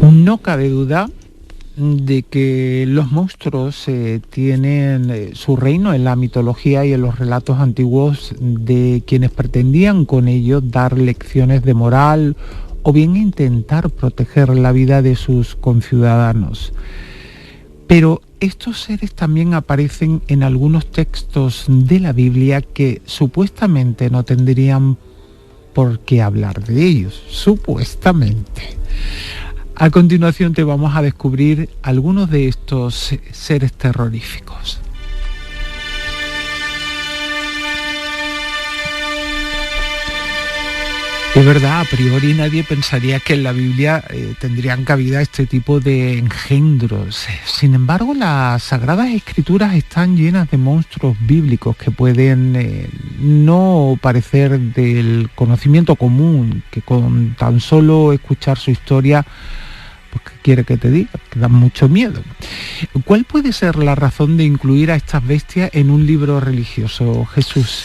No cabe duda de que los monstruos tienen su reino en la mitología y en los relatos antiguos de quienes pretendían con ello dar lecciones de moral o bien intentar proteger la vida de sus conciudadanos. Pero estos seres también aparecen en algunos textos de la Biblia que supuestamente no tendrían por qué hablar de ellos, supuestamente. A continuación te vamos a descubrir algunos de estos seres terroríficos. Es verdad, a priori nadie pensaría que en la Biblia tendrían cabida este tipo de engendros. Sin embargo, las Sagradas Escrituras están llenas de monstruos bíblicos que pueden no parecer del conocimiento común, que con tan solo escuchar su historia, pues ¿qué quiere que te diga? Que dan mucho miedo. ¿Cuál puede ser la razón de incluir a estas bestias en un libro religioso, Jesús?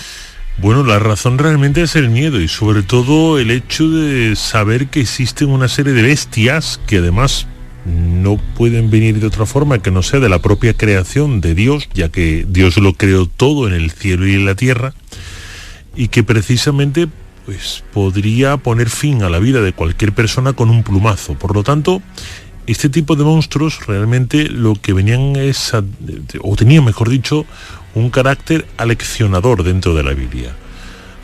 Bueno, la razón realmente es el miedo y sobre todo el hecho de saber que existen una serie de bestias que además no pueden venir de otra forma que no sea de la propia creación de Dios, ya que Dios lo creó todo en el cielo y en la tierra, y que precisamente pues podría poner fin a la vida de cualquier persona con un plumazo. Por lo tanto, este tipo de monstruos realmente lo que venían es, o tenían mejor dicho, un carácter aleccionador dentro de la Biblia.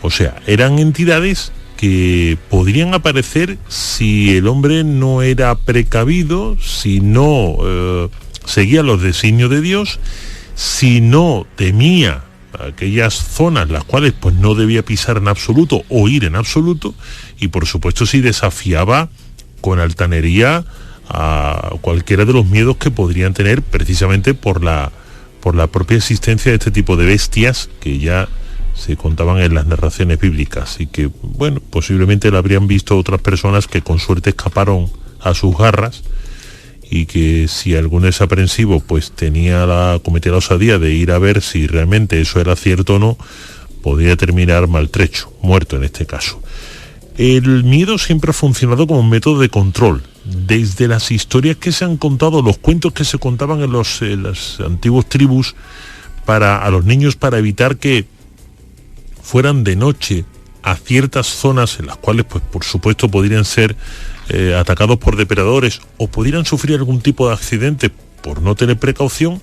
O sea, eran entidades que podrían aparecer si el hombre no era precavido, si no seguía los designios de Dios, si no temía aquellas zonas las cuales pues no debía pisar en absoluto o ir en absoluto, y por supuesto si desafiaba con altanería a cualquiera de los miedos que podrían tener precisamente por la propia existencia de este tipo de bestias que ya se contaban en las narraciones bíblicas y que, bueno, posiblemente la habrían visto otras personas que con suerte escaparon a sus garras y que si algún es aprensivo pues cometía la osadía de ir a ver si realmente eso era cierto o no, podría terminar maltrecho, muerto en este caso. El miedo siempre ha funcionado como un método de control. Desde las historias que se han contado, los cuentos que se contaban en las antiguas tribus a los niños para evitar que fueran de noche a ciertas zonas en las cuales, pues por supuesto, podrían ser atacados por depredadores o pudieran sufrir algún tipo de accidente por no tener precaución,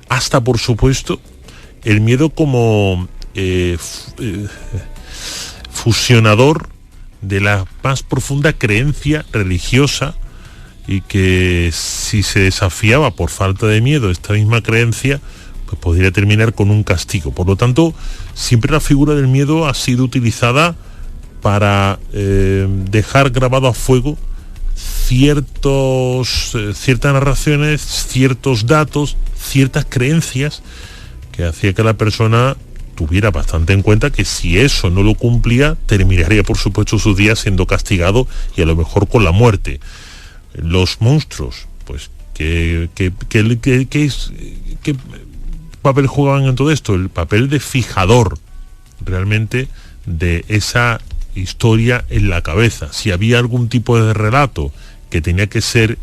hasta, por supuesto, el miedo como fusionador de la más profunda creencia religiosa, y que si se desafiaba por falta de miedo esta misma creencia, pues podría terminar con un castigo. Por lo tanto, siempre la figura del miedo ha sido utilizada para dejar grabado a fuego ciertas narraciones, ciertos datos, ciertas creencias que hacía que la persona tuviera bastante en cuenta que si eso no lo cumplía, terminaría por supuesto sus días siendo castigado y a lo mejor con la muerte. Los monstruos, pues, ¿qué papel jugaban en todo esto? El papel de fijador, realmente, de esa historia en la cabeza. Si había algún tipo de relato que tenía que ser,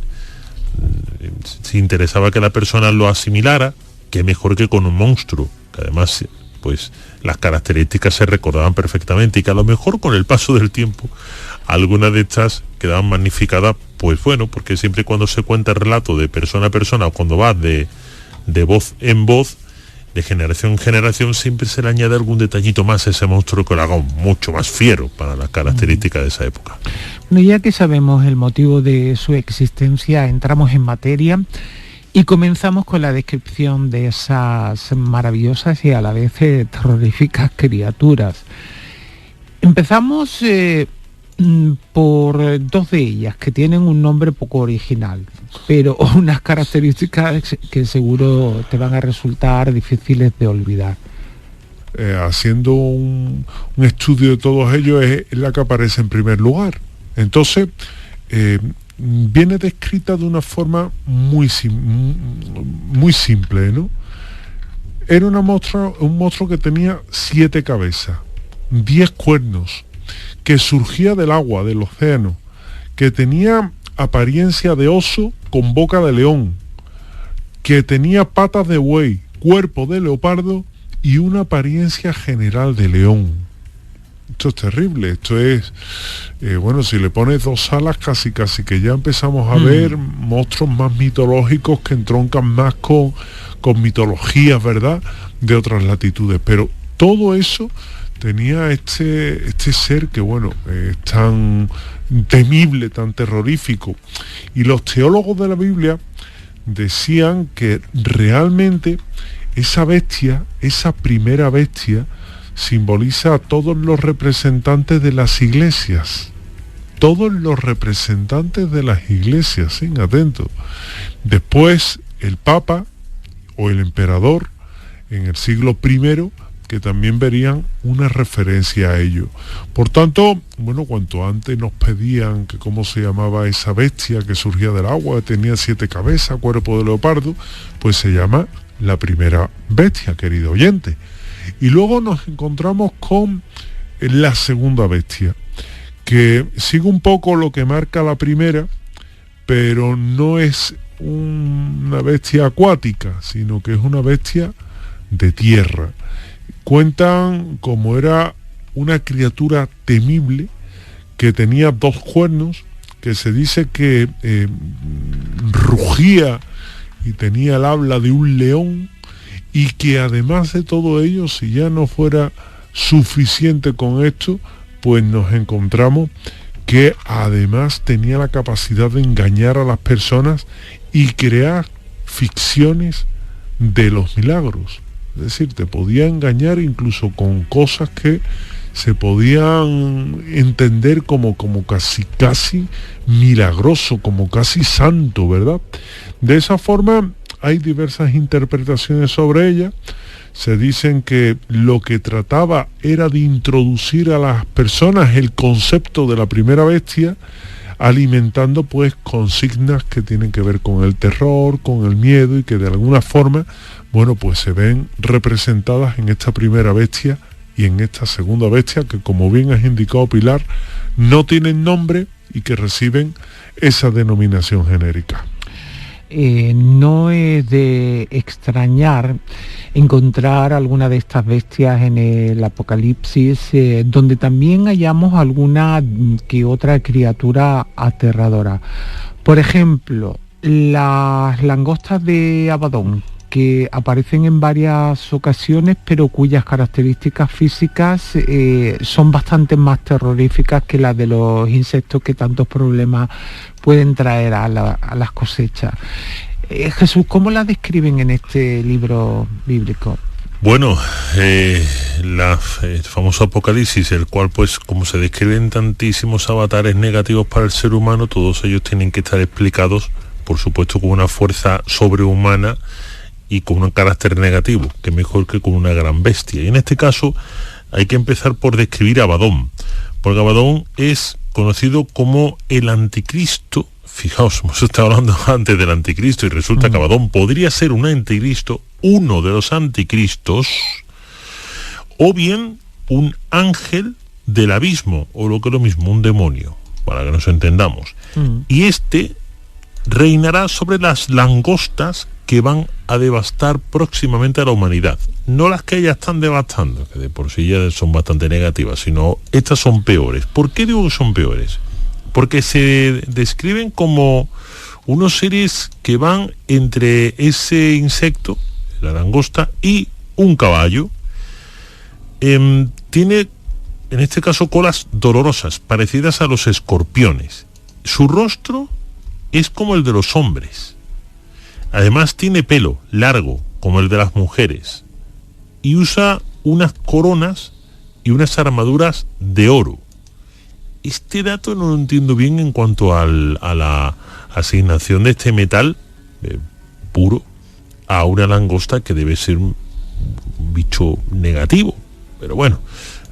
si interesaba que la persona lo asimilara, qué mejor que con un monstruo, que además, pues, las características se recordaban perfectamente y que a lo mejor con el paso del tiempo algunas de estas quedaban magnificadas, pues bueno, porque siempre y cuando se cuenta el relato de persona a persona o cuando va de voz en voz, de generación en generación, siempre se le añade algún detallito más a ese monstruo que lo haga mucho más fiero para las características de esa época. Bueno, ya que sabemos el motivo de su existencia, entramos en materia y comenzamos con la descripción de esas maravillosas y a la vez terroríficas criaturas. Empezamos Por dos de ellas, que tienen un nombre poco original, pero unas características que seguro te van a resultar difíciles de olvidar. Haciendo un estudio de todos ellos, es la que aparece en primer lugar. Entonces, viene descrita de una forma muy simple, ¿no? Era un monstruo que tenía 7 cabezas, 10 cuernos, que surgía del agua, del océano, que tenía apariencia de oso con boca de león, que tenía patas de buey, cuerpo de leopardo y una apariencia general de león. Esto es terrible, esto es, bueno, si le pones 2 alas casi que ya empezamos a ver monstruos más mitológicos que entroncan más con mitologías, ¿verdad?, de otras latitudes, pero todo eso tenía este ser que, bueno, es tan temible, tan terrorífico. Y los teólogos de la Biblia decían que realmente esa bestia, esa primera bestia, simboliza a todos los representantes de las iglesias. Todos los representantes de las iglesias, ¿sí? Atentos. Después, el Papa o el Emperador, en el siglo I, que también verían una referencia a ello. Por tanto, bueno, cuanto antes nos pedían que cómo se llamaba esa bestia que surgía del agua, que tenía 7 cabezas, cuerpo de leopardo, pues se llama la primera bestia, querido oyente. Y luego nos encontramos con la segunda bestia, que sigue un poco lo que marca la primera, pero no es una bestia acuática, sino que es una bestia de tierra. Cuentan cómo era una criatura temible que tenía 2 cuernos, que se dice que rugía y tenía el habla de un león, y que además de todo ello, si ya no fuera suficiente con esto, pues nos encontramos que además tenía la capacidad de engañar a las personas y crear ficciones de los milagros. Es decir, te podía engañar incluso con cosas que se podían entender como casi milagroso, como casi santo, ¿verdad? De esa forma hay diversas interpretaciones sobre ella. Se dicen que lo que trataba era de introducir a las personas el concepto de la primera bestia, alimentando pues consignas que tienen que ver con el terror, con el miedo, y que de alguna forma, bueno, pues se ven representadas en esta primera bestia y en esta segunda bestia, que, como bien has indicado, Pilar, no tienen nombre y que reciben esa denominación genérica. No es de extrañar encontrar alguna de estas bestias en el Apocalipsis, donde también hallamos alguna que otra criatura aterradora. Por ejemplo, las langostas de Abadón, que aparecen en varias ocasiones, pero cuyas características físicas son bastante más terroríficas que las de los insectos que tantos problemas pueden traer a las cosechas. Jesús, ¿cómo la describen en este libro bíblico? Bueno, el famoso Apocalipsis, el cual, pues, como se describen tantísimos avatares negativos para el ser humano, todos ellos tienen que estar explicados, por supuesto, con una fuerza sobrehumana y con un carácter negativo, que mejor que con una gran bestia. Y en este caso hay que empezar por describir a Abadón, porque Abadón es conocido como el anticristo. Fijaos, hemos estado hablando antes del anticristo y resulta que Abadón podría ser un anticristo, uno de los anticristos, o bien un ángel del abismo, o lo que es lo mismo, un demonio, para que nos entendamos. Y este reinará sobre las langostas que van a devastar próximamente a la humanidad. No las que ya están devastando, que de por sí ya son bastante negativas, sino estas son peores. ¿Por qué digo que son peores? Porque se describen como unos seres que van entre ese insecto, la langosta, y un caballo. Tiene, en este caso, colas dolorosas, parecidas a los escorpiones. Su rostro es como el de los hombres. Además tiene pelo largo, como el de las mujeres, y usa unas coronas y unas armaduras de oro. este dato no lo entiendo bien en cuanto a la asignación de este metal puro a una langosta, que debe ser un bicho negativo. Pero bueno,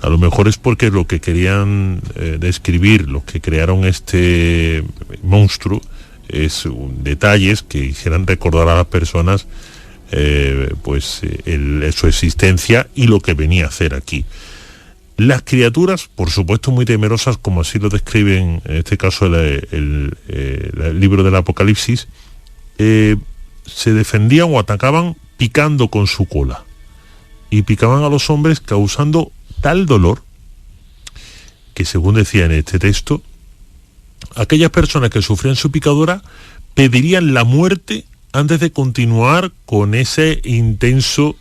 a lo mejor es porque lo que querían describir, los que crearon este monstruo, es detalles que hicieran recordar a las personas su existencia y lo que venía a hacer aquí. Las criaturas, por supuesto muy temerosas, como así lo describen en este caso el libro del Apocalipsis, se defendían o atacaban picando con su cola, y picaban a los hombres causando tal dolor que, según decía en este texto, aquellas personas que sufrían su picadura pedirían la muerte antes de continuar con ese intenso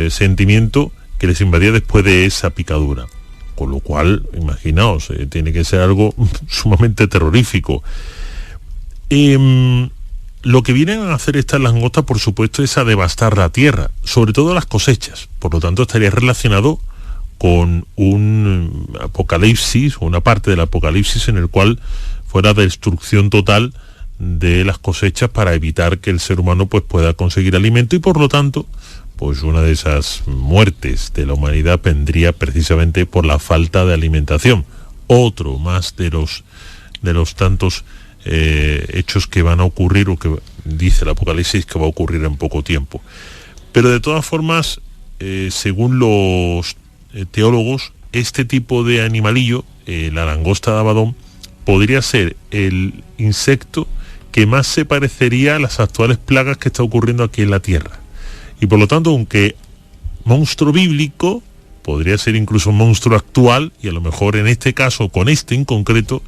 sentimiento que les invadía después de esa picadura. Con lo cual, imaginaos, tiene que ser algo sumamente terrorífico. Lo que vienen a hacer estas langostas, por supuesto, es a devastar la tierra, sobre todo las cosechas. Por lo tanto, estaría relacionado con un apocalipsis, o una parte del apocalipsis en el cual fuera destrucción total de las cosechas para evitar que el ser humano pues pueda conseguir alimento, y por lo tanto pues una de esas muertes de la humanidad vendría precisamente por la falta de alimentación. Otro más de los tantos hechos que van a ocurrir, o que dice el Apocalipsis que va a ocurrir en poco tiempo. Pero de todas formas, según los teólogos, este tipo de animalillo, la langosta de Abadón, podría ser el insecto que más se parecería a las actuales plagas que está ocurriendo aquí en la Tierra. Y por lo tanto, aunque monstruo bíblico, podría ser incluso un monstruo actual, y a lo mejor en este caso, con este en concreto,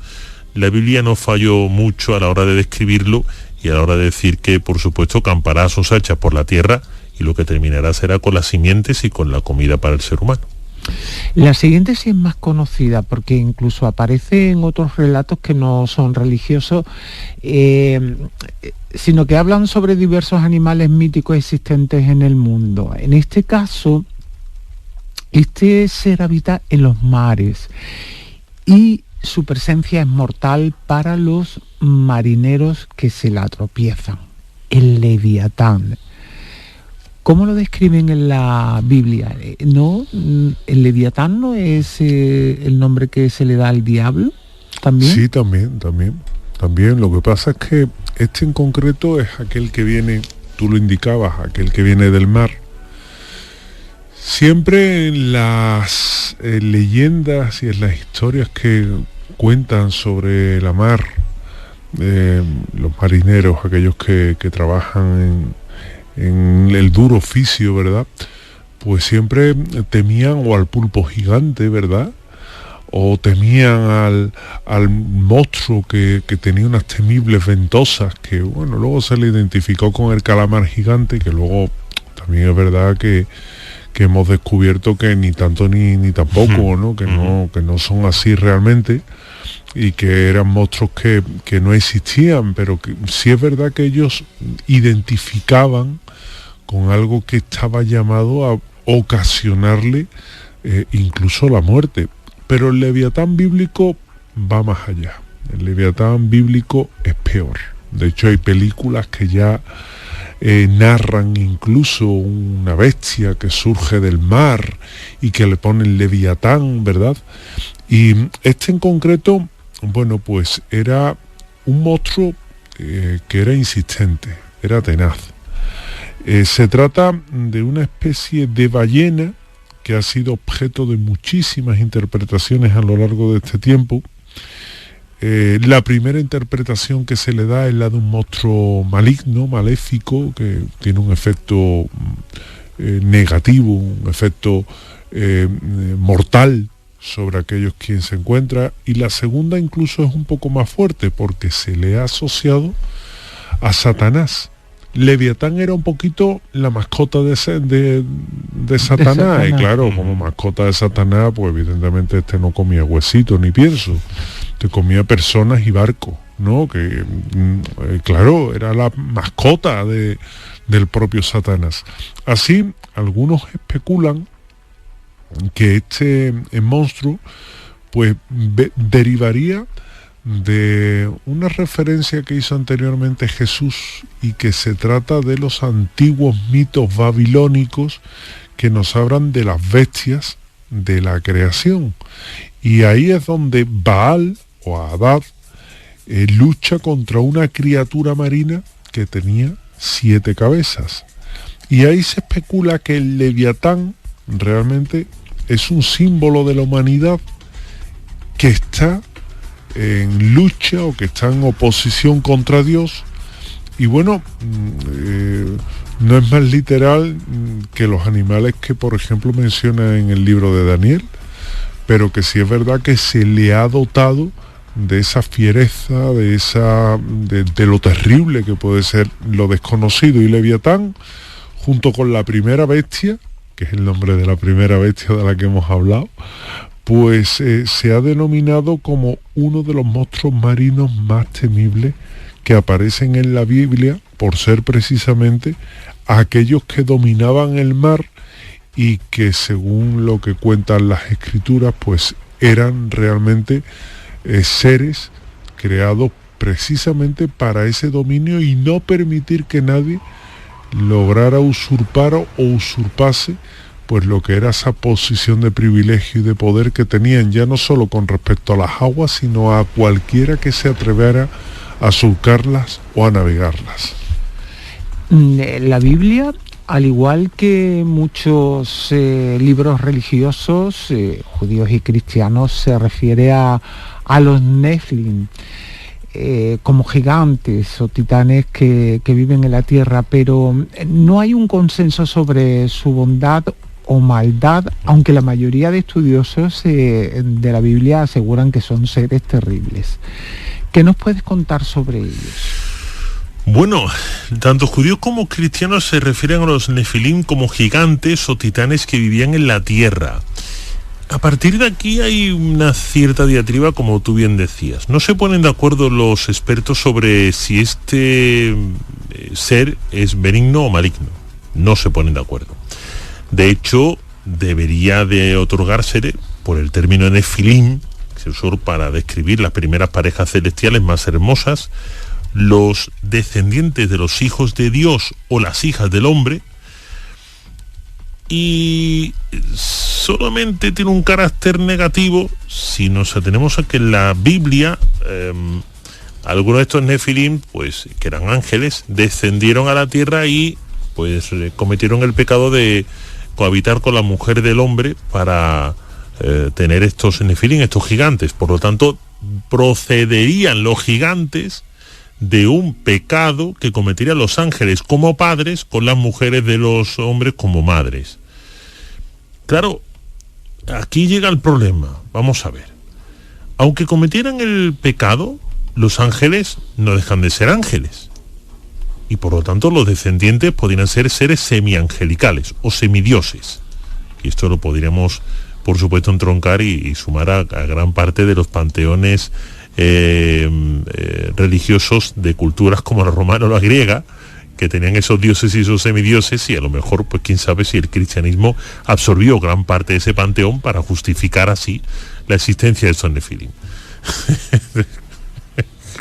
la Biblia no falló mucho a la hora de describirlo y a la hora de decir que, por supuesto, campará sus hachas por la tierra, y lo que terminará será con las simientes y con la comida para el ser humano. La siguiente sí es más conocida, porque incluso aparece en otros relatos que no son religiosos, sino que hablan sobre diversos animales míticos existentes en el mundo. En este caso, este ser habita en los mares y su presencia es mortal para los marineros que se la tropiezan. El Leviatán. ¿Cómo lo describen en la Biblia? ¿No? ¿El Leviatán no es el nombre que se le da al diablo? ¿También? Sí, también. Lo que pasa es que este en concreto es aquel que viene, tú lo indicabas, aquel que viene del mar. Siempre en las leyendas y en las historias que cuentan sobre la mar, los marineros, aquellos que trabajan en el duro oficio, ¿verdad? Pues siempre temían o al pulpo gigante, ¿verdad? O temían al monstruo que tenía unas temibles ventosas, que bueno, luego se le identificó con el calamar gigante, que luego también es verdad que hemos descubierto que ni tanto ni tampoco, ¿no? Que no son así realmente, y que eran monstruos que no existían, pero que sí es verdad que ellos identificaban con algo que estaba llamado a ocasionarle incluso la muerte. Pero el Leviatán bíblico va más allá. El Leviatán bíblico es peor. De hecho, hay películas que ya narran incluso una bestia que surge del mar y que le ponen Leviatán, ¿verdad? Y este en concreto, bueno, pues era un monstruo que era insistente, era tenaz. Se trata de una especie de ballena que ha sido objeto de muchísimas interpretaciones a lo largo de este tiempo. La primera interpretación que se le da es la de un monstruo maligno, maléfico, que tiene un efecto negativo, un efecto mortal sobre aquellos quien se encuentra, y la segunda incluso es un poco más fuerte porque se le ha asociado a Satanás. Leviatán era un poquito la mascota de Satanás, y claro, como mascota de Satanás, pues evidentemente este no comía huesitos ni pienso, te comía personas y barcos, ¿no? Que claro, era la mascota del propio Satanás. Así, algunos especulan que este monstruo pues derivaría de una referencia que hizo anteriormente Jesús y que se trata de los antiguos mitos babilónicos que nos hablan de las bestias de la creación. Y ahí es donde Baal o Hadad lucha contra una criatura marina que tenía 7 cabezas. Y ahí se especula que el Leviatán realmente es un símbolo de la humanidad que está en lucha o que está en oposición contra Dios. Y bueno, no es más literal que los animales que por ejemplo menciona en el libro de Daniel, pero que sí es verdad que se le ha dotado de esa fiereza, de lo terrible que puede ser lo desconocido. Y Leviatán, junto con la primera bestia, que es el nombre de la primera bestia de la que hemos hablado, pues se ha denominado como uno de los monstruos marinos más temibles que aparecen en la Biblia, por ser precisamente aquellos que dominaban el mar y que, según lo que cuentan las escrituras, pues eran realmente seres creados precisamente para ese dominio y no permitir que nadie lograra usurpar o usurpase pues lo que era esa posición de privilegio y de poder que tenían, ya no solo con respecto a las aguas, sino a cualquiera que se atreviera a surcarlas o a navegarlas. La Biblia, al igual que muchos libros religiosos, judíos y cristianos, se refiere a los Nephilim como gigantes o titanes que viven en la tierra, pero no hay un consenso sobre su bondad o maldad, aunque la mayoría de estudiosos de la Biblia aseguran que son seres terribles. ¿Qué nos puedes contar sobre ellos? Bueno, tanto judíos como cristianos se refieren a los Nefilim como gigantes o titanes que vivían en la tierra. A partir de aquí hay una cierta diatriba, como tú bien decías. No se ponen de acuerdo los expertos sobre si este ser es benigno o maligno. No se ponen de acuerdo. De hecho, debería de otorgársele, por el término Nefilim, que se usó para describir las primeras parejas celestiales más hermosas, los descendientes de los hijos de Dios o las hijas del hombre, y solamente tiene un carácter negativo si nos atenemos a que en la Biblia algunos de estos Nefilim, pues que eran ángeles, descendieron a la tierra y pues cometieron el pecado de cohabitar con la mujer del hombre para tener estos Nefilim, estos gigantes. Por lo tanto, procederían los gigantes de un pecado que cometerían los ángeles como padres con las mujeres de los hombres como madres. Claro, aquí llega el problema. Vamos a ver. Aunque cometieran el pecado, los ángeles no dejan de ser ángeles. Y por lo tanto los descendientes podrían ser seres semiangelicales o semidioses. Y esto lo podríamos, por supuesto, entroncar y sumar a gran parte de los panteones religiosos de culturas como la romana o la griega, que tenían esos dioses y esos semidioses, y a lo mejor, pues quién sabe si el cristianismo absorbió gran parte de ese panteón para justificar así la existencia de estos Nefilim.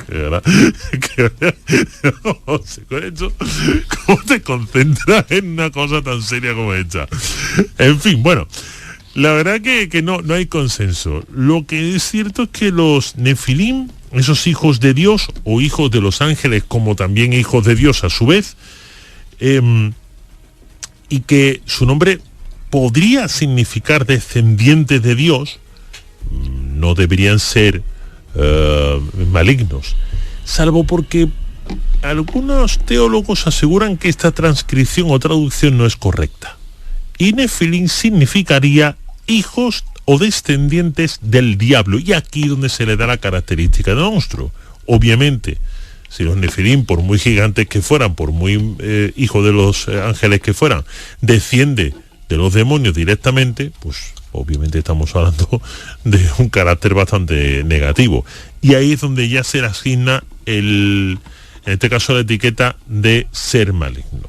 No sé, con eso, ¿cómo te concentras en una cosa tan seria como esta? En fin, bueno, la verdad que no hay consenso. Lo que es cierto es que los Nefilim, esos hijos de Dios o hijos de los ángeles, como también hijos de Dios a su vez, y que su nombre podría significar descendientes de Dios, no deberían ser malignos, salvo porque algunos teólogos aseguran que esta transcripción o traducción no es correcta. Y Nefilim significaría hijos o descendientes del diablo, y aquí donde se le da la característica de monstruo. Obviamente, si los Nefilim, por muy gigantes que fueran, por muy hijos de los ángeles que fueran, desciende de los demonios directamente, pues obviamente estamos hablando de un carácter bastante negativo. Y ahí es donde ya se le asigna en este caso la etiqueta de ser maligno.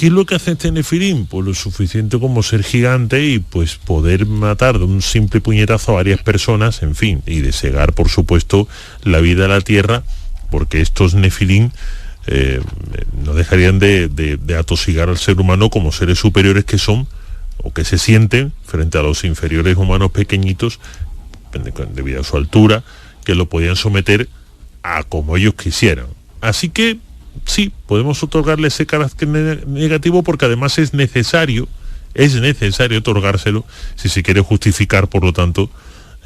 ¿Qué es lo que hace este Nefilim? Pues lo suficiente como ser gigante y pues poder matar de un simple puñetazo a varias personas, en fin, y de cegar, por supuesto, la vida de la tierra, porque estos Nefilim no dejarían de atosigar al ser humano como seres superiores que son, o que se sienten frente a los inferiores humanos pequeñitos, debido a su altura, que lo podían someter a como ellos quisieran. Así que sí, podemos otorgarle ese carácter negativo, porque además es necesario otorgárselo si se quiere justificar, por lo tanto,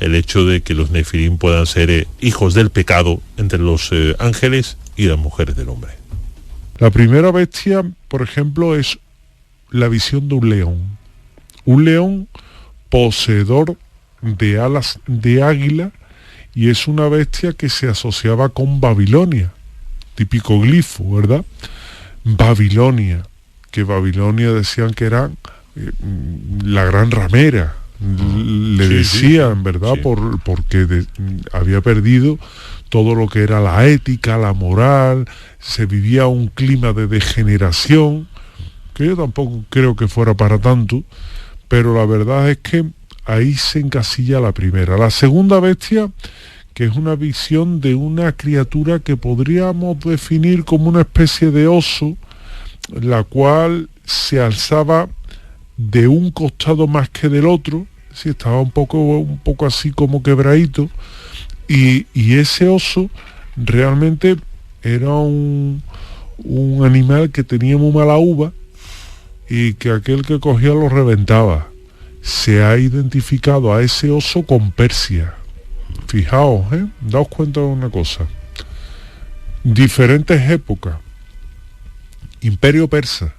el hecho de que los Nefilim puedan ser hijos del pecado entre los ángeles y las mujeres del hombre. La primera bestia, por ejemplo, es la visión de un león. Un león poseedor de alas de águila, y es una bestia que se asociaba con Babilonia, típico glifo, ¿verdad? Babilonia, que Babilonia decían que era la gran ramera, le decían, ¿verdad? Sí. Porque había perdido todo lo que era la ética, la moral, se vivía un clima de degeneración, que yo tampoco creo que fuera para tanto, pero la verdad es que ahí se encasilla la primera. La segunda bestia, que es una visión de una criatura que podríamos definir como una especie de oso, la cual se alzaba de un costado más que del otro, sí, estaba un poco así como quebradito, y ese oso realmente era un animal que tenía muy mala uva, y que aquel que cogía lo reventaba. Se ha identificado a ese oso con Persia. Fijaos, daos cuenta de una cosa. Diferentes épocas. Imperio persa.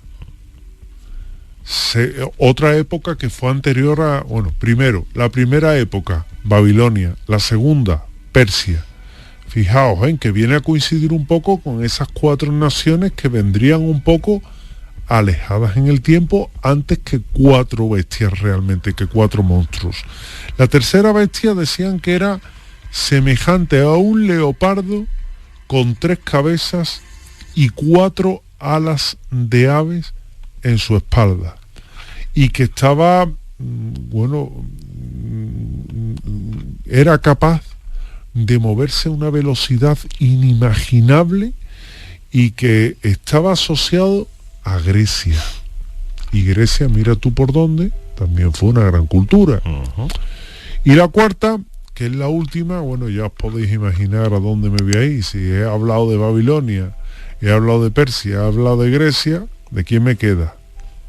Otra época que fue anterior a... Bueno, primero, la primera época, Babilonia. La segunda, Persia. Fijaos, que viene a coincidir un poco con esas 4 naciones que vendrían un poco alejadas en el tiempo, antes que 4 bestias realmente, que 4 monstruos. La tercera bestia decían que era semejante a un leopardo con 3 cabezas y 4 alas de aves en su espalda, y que estaba, era capaz de moverse a una velocidad inimaginable, y que estaba asociado a Grecia. Y Grecia, mira tú por dónde, también fue una gran cultura. Uh-huh. Y la cuarta, que es la última, bueno, ya os podéis imaginar a dónde me voy a ir. Si he hablado de Babilonia, he hablado de Persia, he hablado de Grecia, ¿de quién me queda?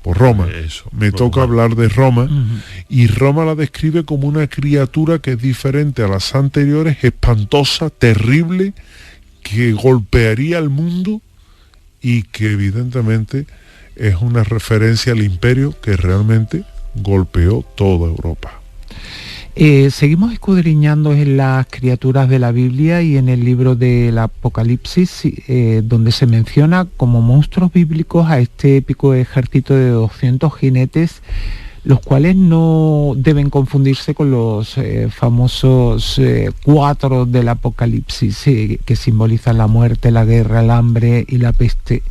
Pues Roma. Me toca hablar de Roma. Uh-huh. Y Roma la describe como una criatura que es diferente a las anteriores, espantosa, terrible, que golpearía al mundo, y que evidentemente es una referencia al imperio que realmente golpeó toda Europa. Seguimos escudriñando en las criaturas de la Biblia y en el libro del Apocalipsis, donde se menciona como monstruos bíblicos a este épico ejército de 200 jinetes, los cuales no deben confundirse con los famosos 4 del Apocalipsis, que simbolizan la muerte, la guerra, el hambre y la peste,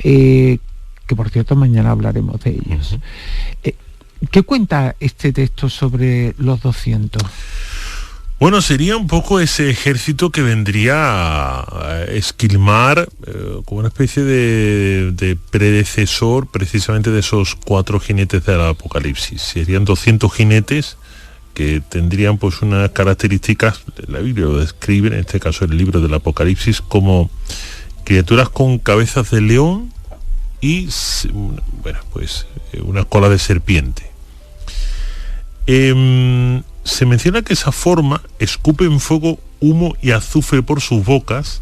que por cierto mañana hablaremos de ellos. Uh-huh. ¿Qué cuenta este texto sobre los 200? Bueno, sería un poco ese ejército que vendría a esquilmar como una especie de predecesor precisamente de esos 4 jinetes del Apocalipsis. Serían 200 jinetes que tendrían pues unas características, la Biblia lo describe, en este caso el libro del Apocalipsis, como criaturas con cabezas de león y una cola de serpiente. Se menciona que esa forma escupen fuego, humo y azufre por sus bocas,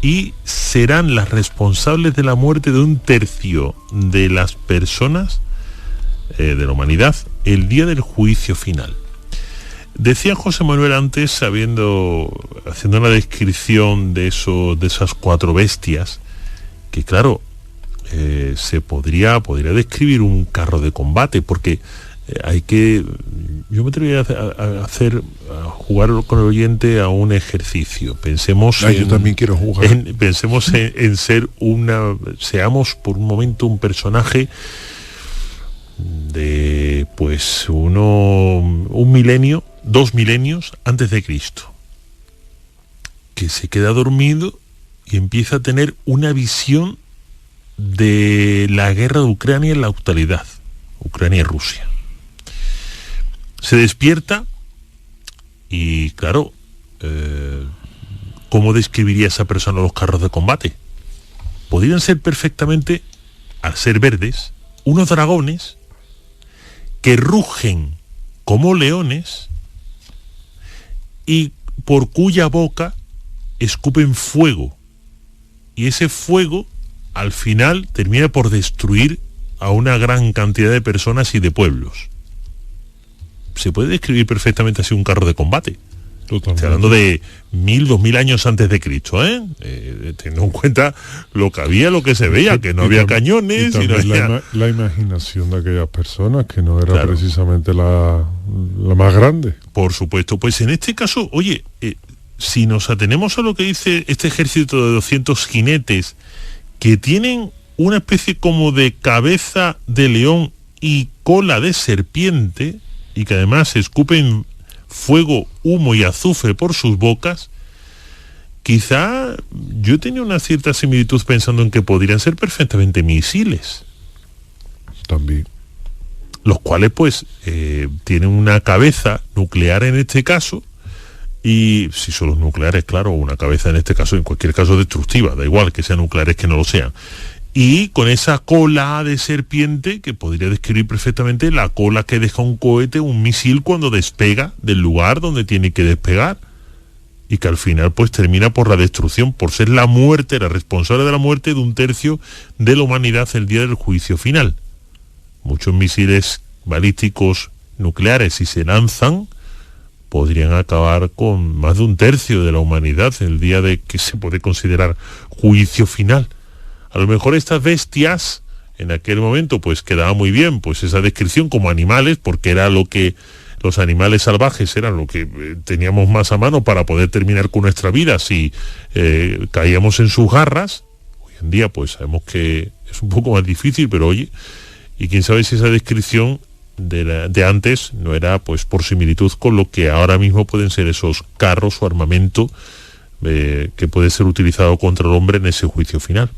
y serán las responsables de la muerte de 1/3 de las personas de la humanidad el día del juicio final. Decía José Manuel antes, haciendo una descripción de esas 4 bestias, que claro, se podría describir un carro de combate, porque Yo me atrevería a jugar con el oyente a un ejercicio. Pensemos yo también quiero jugar. Pensemos en seamos por un momento un personaje de pues un milenio, 2 milenios antes de Cristo, que se queda dormido y empieza a tener una visión de la guerra de Ucrania en la actualidad, Ucrania y Rusia. Se despierta y claro, ¿cómo describiría esa persona los carros de combate? Podrían ser perfectamente, al ser verdes, unos dragones que rugen como leones y por cuya boca escupen fuego. Y ese fuego al final termina por destruir a una gran cantidad de personas y de pueblos. Se puede describir perfectamente así un carro de combate. Totalmente. Estoy hablando de 1000, 2000 años antes de Cristo, teniendo en cuenta lo que había, lo que se veía, que no había cañones. Y no había... la imaginación de aquellas personas, que no era precisamente la más grande. Por supuesto. Pues en este caso, oye, si nos atenemos a lo que dice este ejército de 200 jinetes, que tienen una especie como de cabeza de león y cola de serpiente, y que además escupen fuego, humo y azufre por sus bocas, quizá yo tenía una cierta similitud pensando en que podrían ser perfectamente misiles. También. Los cuales pues tienen una cabeza nuclear en este caso, y si son los nucleares, claro, una cabeza en este caso, en cualquier caso destructiva, da igual que sean nucleares que no lo sean. Y con esa cola de serpiente, que podría describir perfectamente la cola que deja un cohete, un misil, cuando despega del lugar donde tiene que despegar, y que al final pues termina por la destrucción, por ser la muerte, la responsable de la muerte de 1/3 de la humanidad el día del juicio final. Muchos misiles balísticos nucleares, si se lanzan, podrían acabar con más de 1/3 de la humanidad el día de que se puede considerar juicio final. A lo mejor estas bestias, en aquel momento, pues quedaba muy bien, pues esa descripción como animales, porque era lo que los animales salvajes eran lo que teníamos más a mano para poder terminar con nuestra vida si caíamos en sus garras. Hoy en día, pues sabemos que es un poco más difícil, pero oye, y quién sabe si esa descripción de antes no era pues por similitud con lo que ahora mismo pueden ser esos carros o armamento que puede ser utilizado contra el hombre en ese juicio final.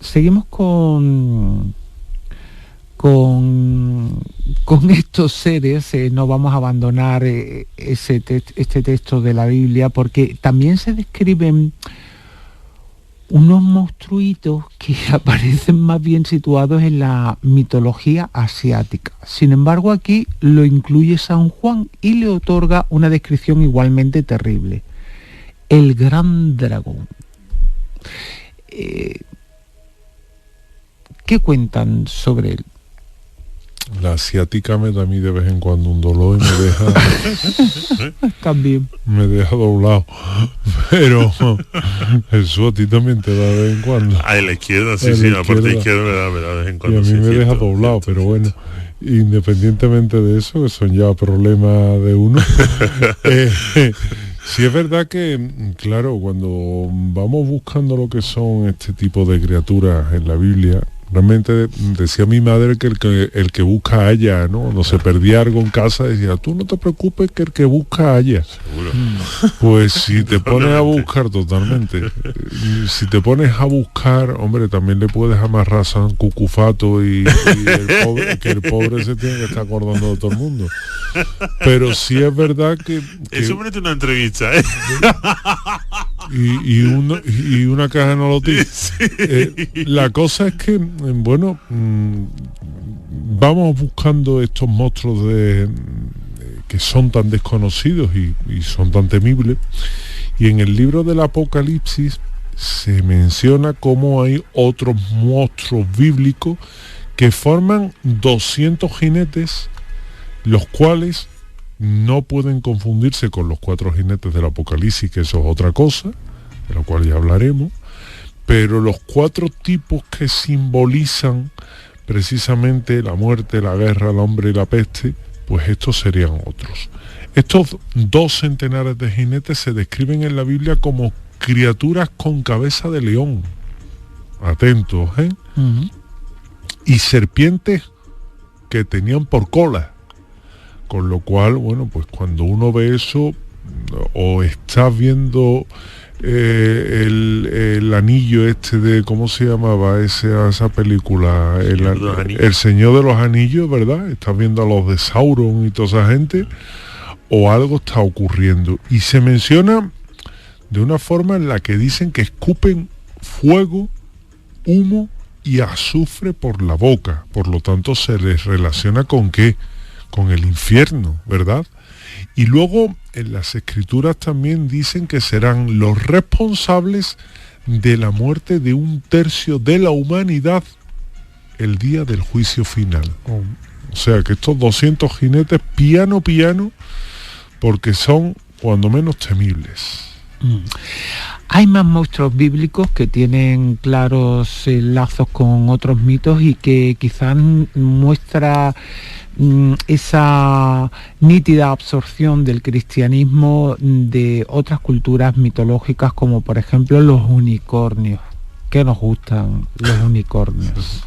Seguimos con estos seres, no vamos a abandonar este texto de la Biblia, porque también se describen unos monstruitos que aparecen más bien situados en la mitología asiática. Sin embargo, aquí lo incluye San Juan y le otorga una descripción igualmente terrible: el gran dragón. ¿Qué cuentan sobre él? La asiática me da a mí de vez en cuando un dolor y me deja también me deja doblado, pero eso a ti también te da de vez en cuando. En la izquierda, sí, la parte izquierda me da de vez en cuando. Y a mí me deja doblado, pero bueno, independientemente de eso, que son ya problemas de uno. Sí es verdad que, claro, cuando vamos buscando lo que son este tipo de criaturas en la Biblia, realmente decía mi madre que el que busca halla, ¿no? No se perdía algo en casa, decía, tú no te preocupes que el que busca halla. Seguro. Pues si te pones a buscar totalmente, si te pones a buscar, hombre, también le puedes amarrar San Cucufato y el pobre se tiene que estar acordando de todo el mundo. Pero sí es verdad que eso merece una entrevista, y una caja no lo tiene. Sí. La cosa es que, bueno, vamos buscando estos monstruos que son tan desconocidos y son tan temibles, y en el libro del Apocalipsis se menciona cómo hay otros monstruos bíblicos que forman 200 jinetes, los cuales no pueden confundirse con los 4 jinetes del Apocalipsis, que eso es otra cosa, de la cual ya hablaremos, pero los 4 tipos que simbolizan precisamente la muerte, la guerra, el hombre y la peste, pues estos serían otros. Estos 2 centenares de jinetes se describen en la Biblia como criaturas con cabeza de león. Atentos, ¿eh? Y serpientes que tenían por cola. Con lo cual, bueno, pues cuando uno ve eso, o estás viendo el anillo este de, ¿cómo se llamaba esa película? El Señor de los Anillos, ¿verdad? Estás viendo a los de Sauron y toda esa gente, o algo está ocurriendo. Y se menciona de una forma en la que dicen que escupen fuego, humo y azufre por la boca. Por lo tanto, se les relaciona con ¿qué? Con el infierno, ¿verdad? Y luego en las escrituras también dicen que serán los responsables de la muerte de 1/3 de la humanidad el día del juicio final. O sea que estos 200 jinetes piano, porque son cuando menos temibles. Hay más monstruos bíblicos que tienen claros lazos con otros mitos y que quizás muestra esa nítida absorción del cristianismo de otras culturas mitológicas, como por ejemplo los unicornios. Que nos gustan los unicornios,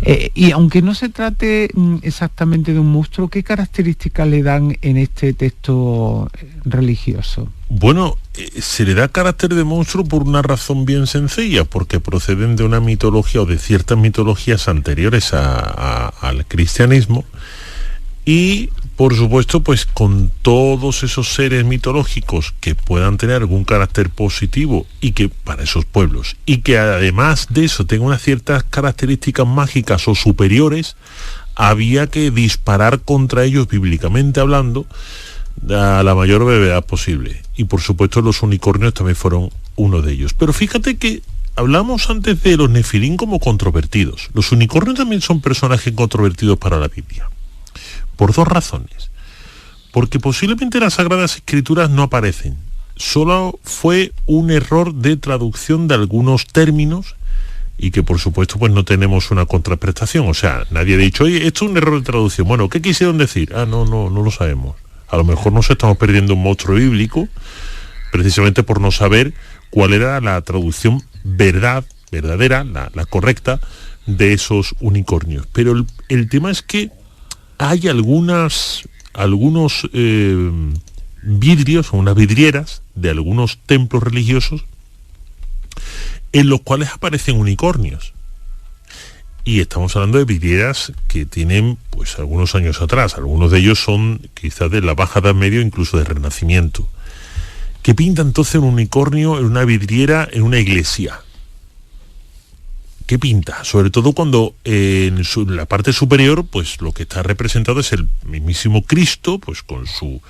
¿eh? Y aunque no se trate exactamente de un monstruo, ¿qué características le dan en este texto religioso? Bueno, se le da carácter de monstruo por una razón bien sencilla, porque proceden de una mitología o de ciertas mitologías anteriores al cristianismo, y por supuesto pues con todos esos seres mitológicos que puedan tener algún carácter positivo y que para esos pueblos, y que además de eso tengan unas ciertas características mágicas o superiores, había que disparar contra ellos bíblicamente hablando a la mayor brevedad posible. Y por supuesto los unicornios también fueron uno de ellos. Pero fíjate que hablamos antes de los nefilim como controvertidos. Los unicornios también son personajes controvertidos para la Biblia, por 2 razones. Porque posiblemente las Sagradas Escrituras no aparecen. Solo fue un error de traducción de algunos términos, y que por supuesto pues no tenemos una contraprestación. O sea, nadie ha dicho, oye, esto es un error de traducción. Bueno, ¿qué quisieron decir? No lo sabemos. A lo mejor nos estamos perdiendo un monstruo bíblico precisamente por no saber cuál era la traducción verdadera, la correcta de esos unicornios. Pero el tema es que hay algunos vidrios o unas vidrieras de algunos templos religiosos en los cuales aparecen unicornios. Y estamos hablando de vidrieras que tienen pues algunos años atrás. Algunos de ellos son quizás de la Baja Edad Media, incluso del Renacimiento. ¿Qué pinta entonces un unicornio en una vidriera en una iglesia? ¿Qué pinta? Sobre todo cuando en la parte superior pues lo que está representado es el mismísimo Cristo, pues con su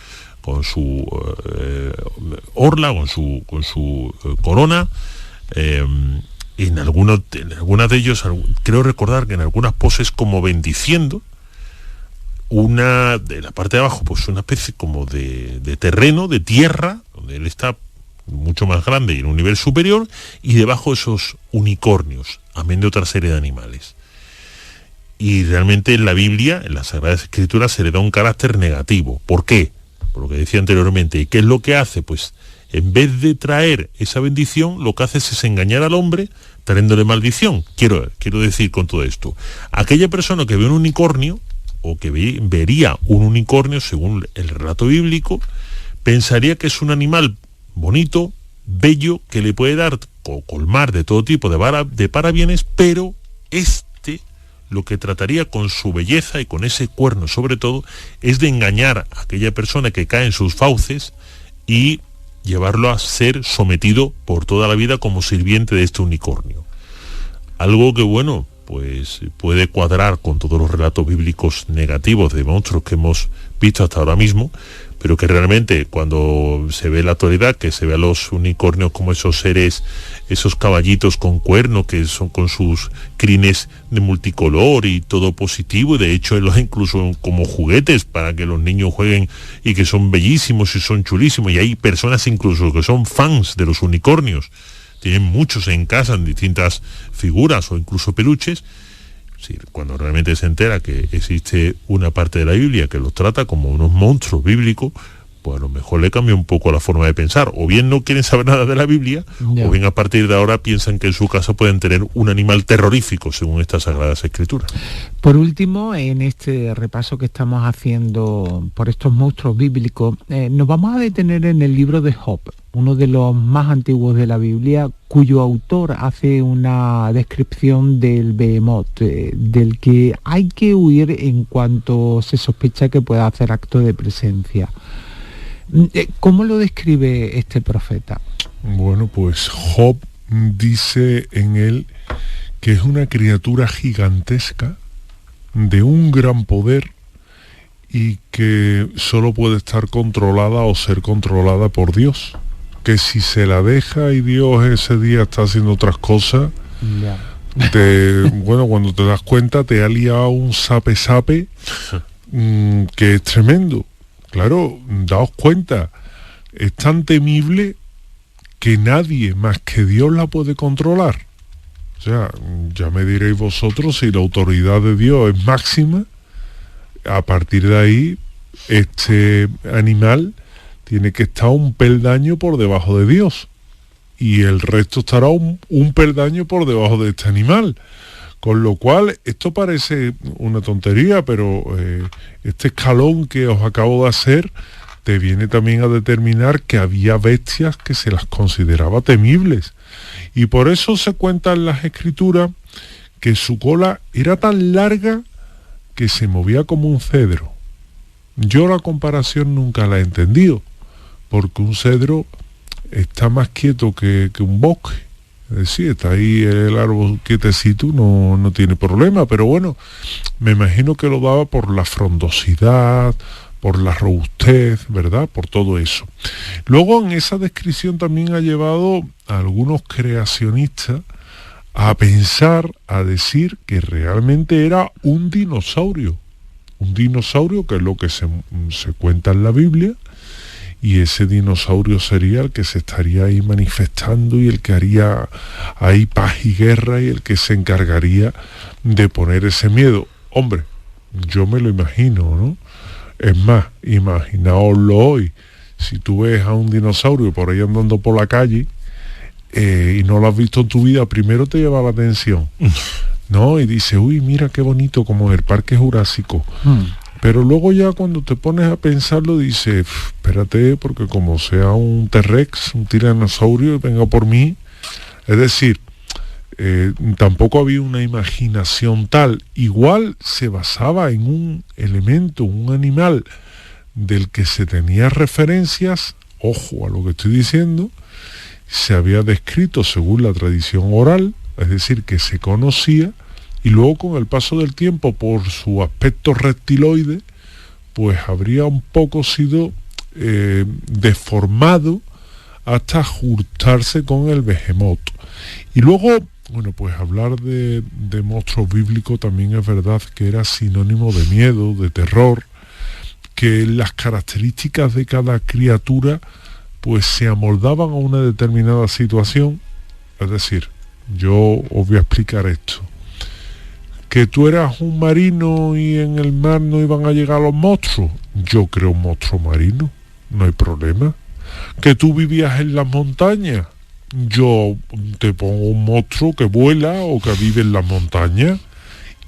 orla, con su corona. En algunas de ellos, creo recordar que en algunas poses como bendiciendo, una de la parte de abajo, pues una especie como de terreno, de tierra, donde él está mucho más grande y en un nivel superior, y debajo esos unicornios, amén de otra serie de animales. Y realmente en la Biblia, en las Sagradas Escrituras, se le da un carácter negativo. ¿Por qué? Por lo que decía anteriormente. ¿Y qué es lo que hace? Pues en vez de traer esa bendición, lo que hace es engañar al hombre, trayéndole maldición. Quiero decir con todo esto, aquella persona que ve un unicornio, o que vería un unicornio, según el relato bíblico, pensaría que es un animal bonito, bello, que le puede dar colmar de todo tipo de parabienes, pero lo que trataría con su belleza y con ese cuerno sobre todo, es de engañar a aquella persona que cae en sus fauces y llevarlo a ser sometido por toda la vida como sirviente de este unicornio. Algo que, bueno, pues puede cuadrar con todos los relatos bíblicos negativos de monstruos que hemos visto hasta ahora mismo, pero que realmente cuando se ve la actualidad, que se ve a los unicornios como esos seres, esos caballitos con cuerno, que son con sus crines de multicolor y todo positivo, y de hecho los incluso como juguetes para que los niños jueguen, y que son bellísimos y son chulísimos, y hay personas incluso que son fans de los unicornios, tienen muchos en casa en distintas figuras o incluso peluches. Es decir, cuando realmente se entera que existe una parte de la Biblia que los trata como unos monstruos bíblicos, pues a lo mejor le cambia un poco la forma de pensar. O bien no quieren saber nada de la Biblia, o bien a partir de ahora piensan que en su casa pueden tener un animal terrorífico, según estas Sagradas Escrituras. Por último, en este repaso que estamos haciendo por estos monstruos bíblicos, nos vamos a detener en el libro de Job, uno de los más antiguos de la Biblia, cuyo autor hace una descripción del Behemoth, del que hay que huir en cuanto se sospecha que pueda hacer acto de presencia. ¿Cómo lo describe este profeta? Bueno, pues Job dice en él que es una criatura gigantesca, de un gran poder, y que solo puede estar controlada o ser controlada por Dios. Que si se la deja y Dios ese día está haciendo otras cosas, bueno, cuando te das cuenta te ha liado un sape que es tremendo. Claro, daos cuenta, es tan temible que nadie más que Dios la puede controlar. O sea, ya me diréis vosotros, si la autoridad de Dios es máxima, a partir de ahí, este animal tiene que estar un peldaño por debajo de Dios. Y el resto estará un peldaño por debajo de este animal. Con lo cual, esto parece una tontería, pero este escalón que os acabo de hacer te viene también a determinar que había bestias que se las consideraba temibles. Y por eso se cuenta en las Escrituras que su cola era tan larga que se movía como un cedro. Yo la comparación nunca la he entendido, porque un cedro está más quieto que un bosque. Es decir, está ahí el árbol quietecito, no tiene problema, pero bueno, me imagino que lo daba por la frondosidad, por la robustez, ¿verdad? Por todo eso. Luego en esa descripción también ha llevado a algunos creacionistas a pensar, a decir que realmente era un dinosaurio que es lo que se cuenta en la Biblia, y ese dinosaurio sería el que se estaría ahí manifestando y el que haría ahí paz y guerra y el que se encargaría de poner ese miedo. Hombre, yo me lo imagino, ¿no? Es más, imaginaoslo hoy. Si tú ves a un dinosaurio por ahí andando por la calle y no lo has visto en tu vida, primero te llama la atención, ¿no? Y dices, uy, mira qué bonito, como en el Parque Jurásico. Pero luego ya cuando te pones a pensarlo dices, espérate, porque como sea un T-Rex, un tiranosaurio, venga por mí. Es decir, tampoco había una imaginación tal. Igual se basaba en un elemento, un animal del que se tenía referencias, ojo a lo que estoy diciendo, se había descrito según la tradición oral, es decir, que se conocía, y luego con el paso del tiempo, por su aspecto reptiloide, pues habría un poco sido deformado hasta ajustarse con el Behemoth. Y luego, bueno, pues hablar de monstruos bíblicos también es verdad que era sinónimo de miedo, de terror, que las características de cada criatura pues se amoldaban a una determinada situación. Es decir, yo os voy a explicar esto. Que tú eras un marino y en el mar no iban a llegar los monstruos. Yo creo un monstruo marino, no hay problema. Que tú vivías en las montañas. Yo te pongo un monstruo que vuela o que vive en las montañas.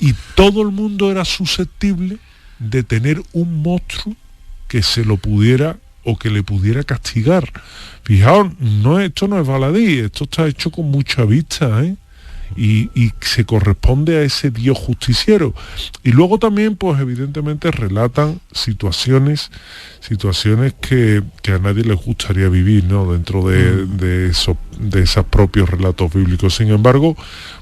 Y todo el mundo era susceptible de tener un monstruo que se lo pudiera o que le pudiera castigar. Fijaos, esto no es baladí, esto está hecho con mucha vista, ¿eh? Y se corresponde a ese Dios justiciero. Y luego también, pues evidentemente relatan situaciones que a nadie les gustaría vivir, ¿no? Dentro de esos propios relatos bíblicos. Sin embargo,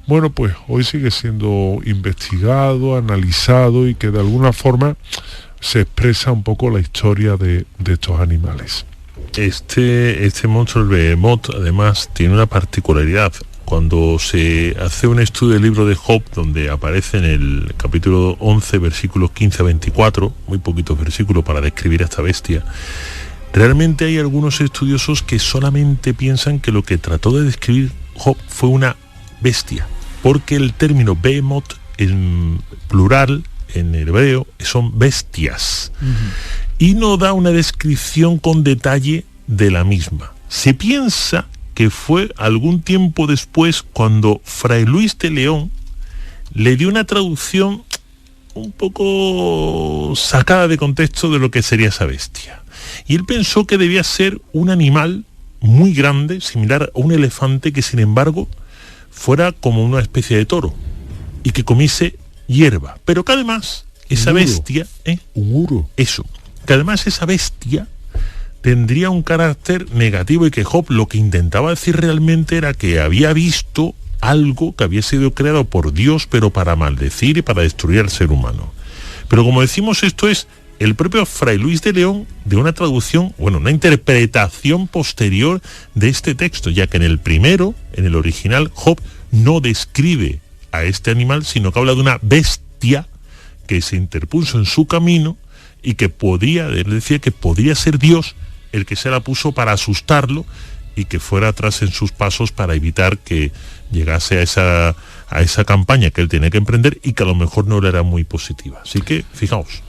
bueno, pues hoy sigue siendo investigado, analizado y que de alguna forma se expresa un poco la historia de estos animales. Este monstruo, el Behemoth, además tiene una particularidad. Cuando se hace un estudio del libro de Job, donde aparece en el capítulo 11, versículos 15 a 24, muy poquitos versículos para describir a esta bestia, realmente hay algunos estudiosos que solamente piensan que lo que trató de describir Job fue una bestia, porque el término Behemoth en plural, en hebreo, son bestias. Y no da una descripción con detalle de la misma. Se piensa que fue algún tiempo después cuando Fray Luis de León le dio una traducción un poco sacada de contexto de lo que sería esa bestia. Y él pensó que debía ser un animal muy grande, similar a un elefante, que sin embargo fuera como una especie de toro y que comiese hierba, pero que además esa bestia, eso, que además esa bestia tendría un carácter negativo, y que Job lo que intentaba decir realmente era que había visto algo que había sido creado por Dios, pero para maldecir y para destruir al ser humano. Pero como decimos, esto es el propio Fray Luis de León, de una traducción, una interpretación posterior de este texto, ya que en el primero, en el original, Job no describe a este animal, sino que habla de una bestia que se interpuso en su camino y que él decía que podría ser Dios el que se la puso para asustarlo y que fuera atrás en sus pasos para evitar que llegase a esa campaña que él tenía que emprender, y que a lo mejor no le era muy positiva. Así que, fijaos.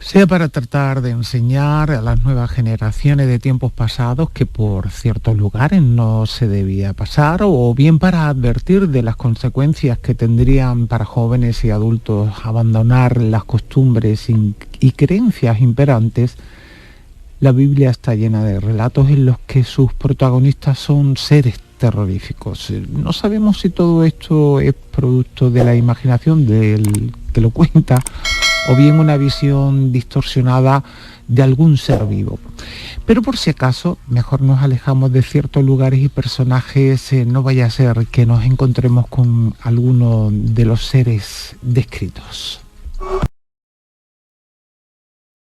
Sea para tratar de enseñar a las nuevas generaciones de tiempos pasados que por ciertos lugares no se debía pasar, o bien para advertir de las consecuencias que tendrían para jóvenes y adultos abandonar las costumbres y creencias imperantes, la Biblia está llena de relatos en los que sus protagonistas son seres terroríficos. No sabemos si todo esto es producto de la imaginación del que lo cuenta, o bien una visión distorsionada de algún ser vivo. Pero por si acaso, mejor nos alejamos de ciertos lugares y personajes, no vaya a ser que nos encontremos con alguno de los seres descritos.